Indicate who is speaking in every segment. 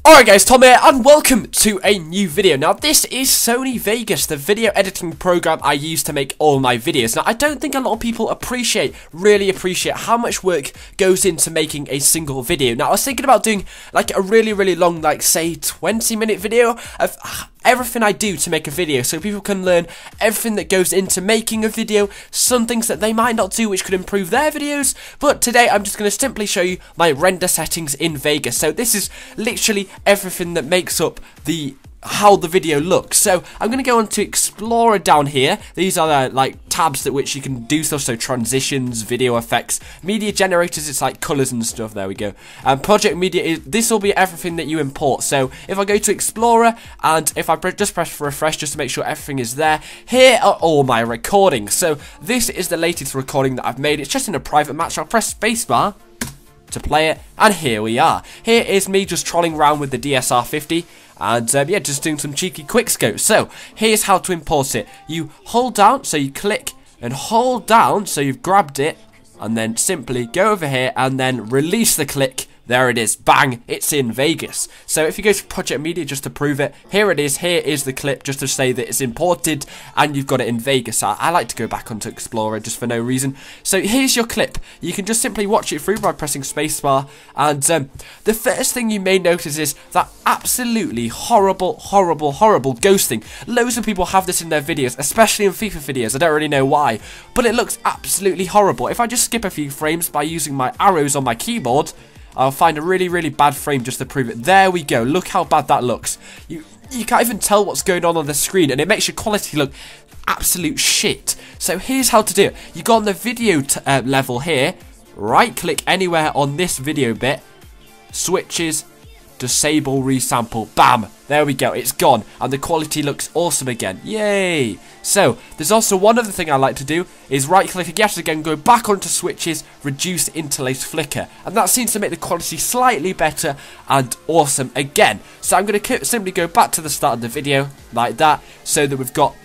Speaker 1: Alright guys, Tom here, and welcome to a new video. Now this is Sony Vegas, the video editing program I use to make all my videos. Now I don't think a lot of people really appreciate how much work goes into making a single video. Now I was thinking about doing like a really long, like say 20-minute video of everything I do to make a video, so people can learn everything that goes into making a video, some things that they might not do which could improve their videos. But today I'm just going to simply show you my render settings in Vegas. So this is literally everything that makes up how the video looks. So I'm going to go on to Explorer down here. These are like tabs that which you can do stuff, so transitions, video effects, media generators, it's like colours and stuff. There we go. And project media, this will be everything that you import. So if I go to Explorer and if I just press refresh just to make sure everything is there, here are all my recordings. So this is the latest recording that I've made. It's just in a private match. I'll press spacebar to play it, and here we are. Here is me just trolling around with the DSR-50 and yeah, just doing some cheeky quickscopes. So here's how to import it. You hold down, so you click and hold down, so you've grabbed it, and then simply go over here and then release the click. There it is, bang, it's in Vegas. So if you go to Project Media just to prove it, here it is, here is the clip just to say that it's imported and you've got it in Vegas. I like to go back onto Explorer just for no reason. So here's your clip. You can just simply watch it through by pressing spacebar, and the first thing you may notice is that absolutely horrible ghosting. Loads of people have this in their videos, especially in FIFA videos. I don't really know why, but it looks absolutely horrible. If I just skip a few frames by using my arrows on my keyboard, I'll find a really bad frame just to prove it. There we go. Look how bad that looks. You can't even tell what's going on the screen, and it makes your quality look absolute shit. So here's how to do it. You go on the video level here, right click anywhere on this video bit, switches, disable resample, bam, there we go, it's gone, and the quality looks awesome again. Yay! So there's also one other thing I like to do is right click again, go back onto switches, reduce interlace flicker, and that seems to make the quality slightly better and awesome again. So I'm going to simply go back to the start of the video like that, so that we've got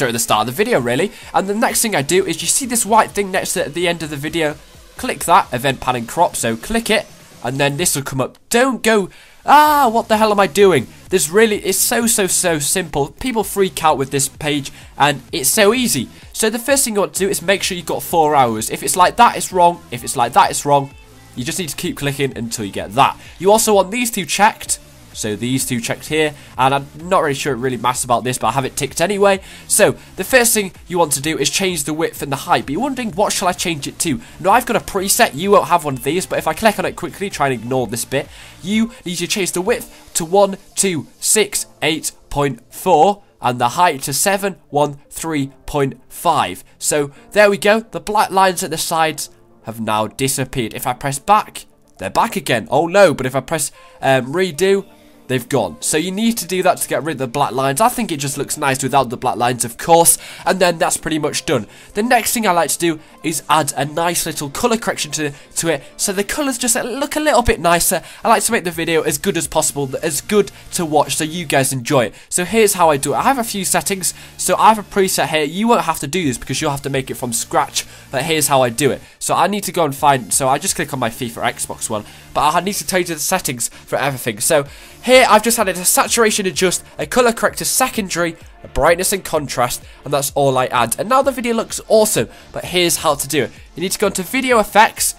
Speaker 1: at the start of the video really. And the next thing I do is, you see this white thing next to it at the end of the video, click that, event pan and crop, so click it, and then this will come up. Don't go, what the hell am I doing? It's so simple. People freak out with this page, and it's so easy. So the first thing you want to do is make sure you've got 4 hours. If it's like that, it's wrong. If it's like that, it's wrong. You just need to keep clicking until you get that. You also want these two checked. So these two checked here, and I'm not really sure it really matters about this, but I have it ticked anyway. So the first thing you want to do is change the width and the height. But you're wondering, what shall I change it to? Now I've got a preset. You won't have one of these, but if I click on it quickly, try and ignore this bit, you need to change the width to 1268.4 and the height to 713.5. So there we go. The black lines at the sides have now disappeared. If I press back, they're back again. Oh no, but if I press redo, they've gone. So you need to do that to get rid of the black lines. I think it just looks nice without the black lines, of course. And then that's pretty much done. The next thing I like to do is add a nice little colour correction to it, so the colours just look a little bit nicer. I like to make the video as good as possible, as good to watch, so you guys enjoy it. So here's how I do it. I have a few settings. So I have a preset here. You won't have to do this because you'll have to make it from scratch, but here's how I do it. So I need to go and find, so I just click on my FIFA Xbox one, but I need to tell you the settings for everything. So here I've just added a saturation adjust, a colour corrector secondary, a brightness and contrast, and that's all I add. And now the video looks awesome, but here's how to do it. You need to go into video effects,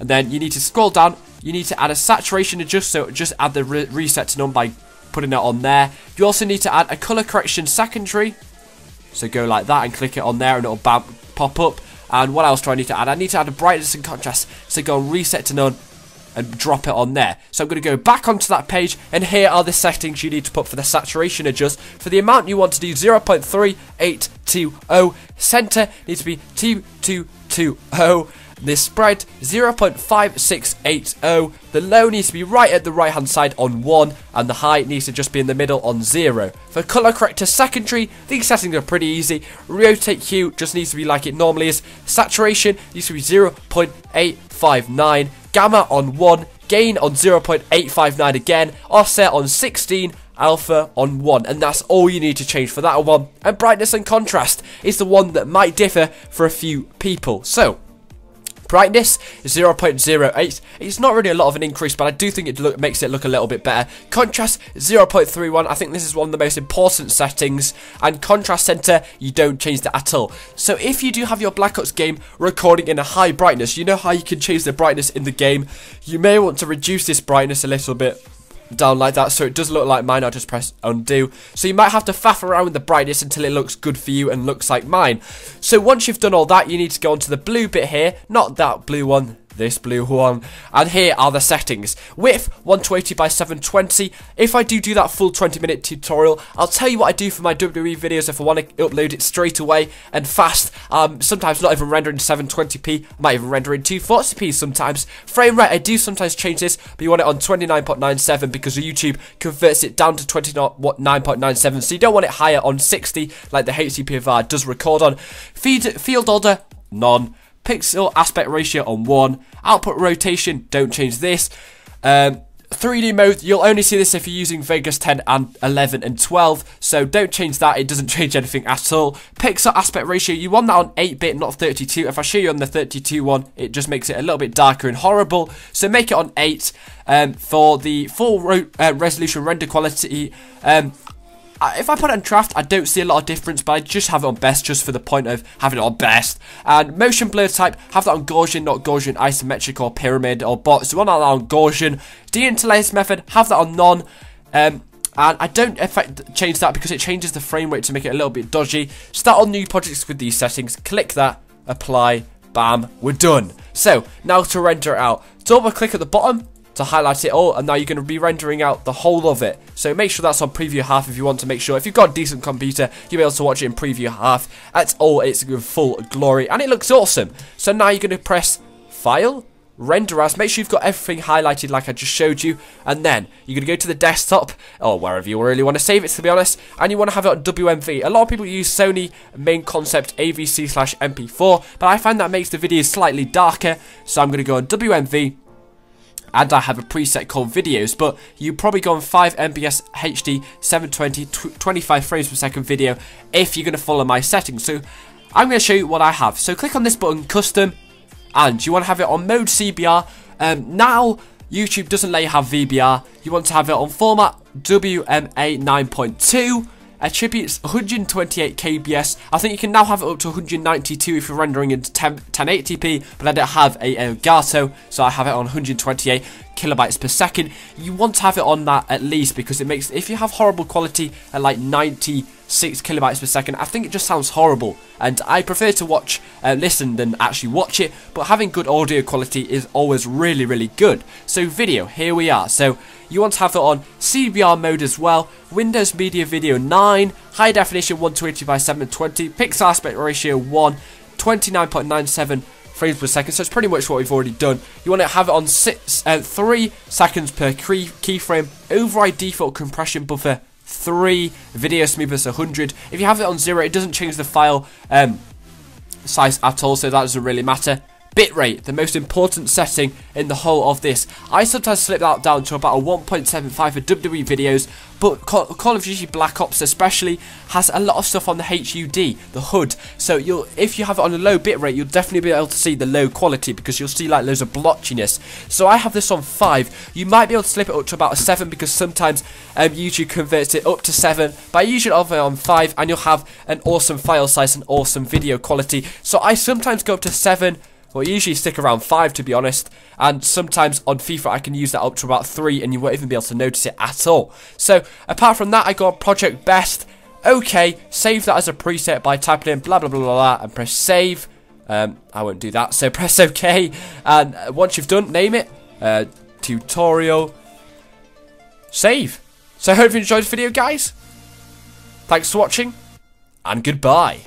Speaker 1: and then you need to scroll down. You need to add a saturation adjust, so just add the reset to none by putting it on there. You also need to add a colour correction secondary, so go like that and click it on there and it'll pop up. And what else do I need to add? I need to add a brightness and contrast, so go and reset to none and drop it on there. So I'm going to go back onto that page, and here are the settings you need to put for the saturation adjust. For the amount you want to do, 0.3820, center needs to be 2220, the spread 0.5680, the low needs to be right at the right hand side on 1, and the height needs to just be in the middle on 0. For colour corrector secondary, these settings are pretty easy. Rotate hue just needs to be like it normally is. Saturation needs to be 0.859, gamma on 1, gain on 0.859 again, offset on 16, alpha on 1, and that's all you need to change for that one. And brightness and contrast is the one that might differ for a few people. So Brightness is 0.08. It's not really a lot of an increase, but I do think it makes it look a little bit better. Contrast 0.31. I think this is one of the most important settings. And contrast center, you don't change that at all. So if you do have your Black Ops game recording in a high brightness, you know how you can change the brightness in the game. You may want to reduce this brightness a little bit down like that, so it does look like mine. I'll just press undo. So you might have to faff around with the brightness until it looks good for you and looks like mine. So once you've done all that, you need to go onto the blue bit here, not that blue one, this blue one, and here are the settings. Width 120 by 720. If I do that full 20-minute tutorial, I'll tell you what I do for my WWE videos if I want to upload it straight away and fast. Sometimes not even rendering 720p, I might even render in 240p sometimes. Frame rate, I do sometimes change this, but you want it on 29.97 because YouTube converts it down to 29.97, so you don't want it higher on 60 like the HDPFR does record on. Field order, none. Pixel aspect ratio on 1. Output rotation, don't change this. 3D mode, you'll only see this if you're using Vegas 10 and 11 and 12, so don't change that, it doesn't change anything at all. Pixel aspect ratio, you want that on 8-bit, not 32. If I show you on the 32 one, it just makes it a little bit darker and horrible, so make it on 8. For the full resolution render quality, if I put it on draft, I don't see a lot of difference, but I just have it on best just for the point of having it on best. And motion blur type, have that on Gaussian, not Gaussian isometric or pyramid or box. So want that on Gaussian. Deinterlace method, have that on none. And I don't change that because it changes the frame rate to make it a little bit dodgy. Start on new projects with these settings. Click that, apply, bam, we're done. So now to render it out, double click at the bottom to highlight it all, and now you're going to be rendering out the whole of it. So make sure that's on preview half if you want to make sure. If you've got a decent computer, you'll be able to watch it in preview half. That's all its full glory, and it looks awesome. So now you're going to press File, Render As. Make sure you've got everything highlighted like I just showed you, and then you're going to go to the desktop, or wherever you really want to save it, to be honest, and you want to have it on WMV. A lot of people use Sony main concept AVC/MP4, but I find that makes the videos slightly darker, so I'm going to go on WMV. And I have a preset called videos, but you probably go on 5 MBS HD 720 25 frames per second video if you're going to follow my settings. So I'm going to show you what I have. So click on this button, custom, and you want to have it on mode CBR. Now YouTube doesn't let you have VBR. You want to have it on format WMA 9.2. Attributes 128 kbs. I think you can now have it up to 192 if you're rendering in 1080p, but I don't have a Elgato, so I have it on 128 kilobytes per second. You want to have it on that at least, because it makes, if you have horrible quality at like 96 kilobytes per second, I think it just sounds horrible, and I prefer to listen than actually watch it, but having good audio quality is always really, really good. So video, here we are. So you want to have it on CBR mode as well, Windows Media Video 9, high definition 120 by 720, pixel aspect ratio 1, 29.97 frames per second, so it's pretty much what we've already done. You want to have it on 3 seconds per keyframe, override default compression buffer 3, video smoothness 100. If you have it on 0, it doesn't change the file size at all, so that doesn't really matter. Bitrate, the most important setting in the whole of this. I sometimes slip that down to about a 1.75 for WWE videos, but Call of Duty Black Ops especially has a lot of stuff on the HUD, the HUD. So if you have it on a low bitrate, you'll definitely be able to see the low quality, because you'll see like loads of blotchiness. So I have this on 5. You might be able to slip it up to about a 7, because sometimes YouTube converts it up to 7. But I usually have it on 5, and you'll have an awesome file size and awesome video quality. So I sometimes go up to 7. Well, usually stick around 5, to be honest, and sometimes on FIFA I can use that up to about 3, and you won't even be able to notice it at all. So apart from that, I go on Project Best. Okay, save that as a preset by typing in blah blah blah blah, and press save. I won't do that, so press OK, and once you've done, name it tutorial, save. So I hope you enjoyed the video, guys. Thanks for watching, and goodbye.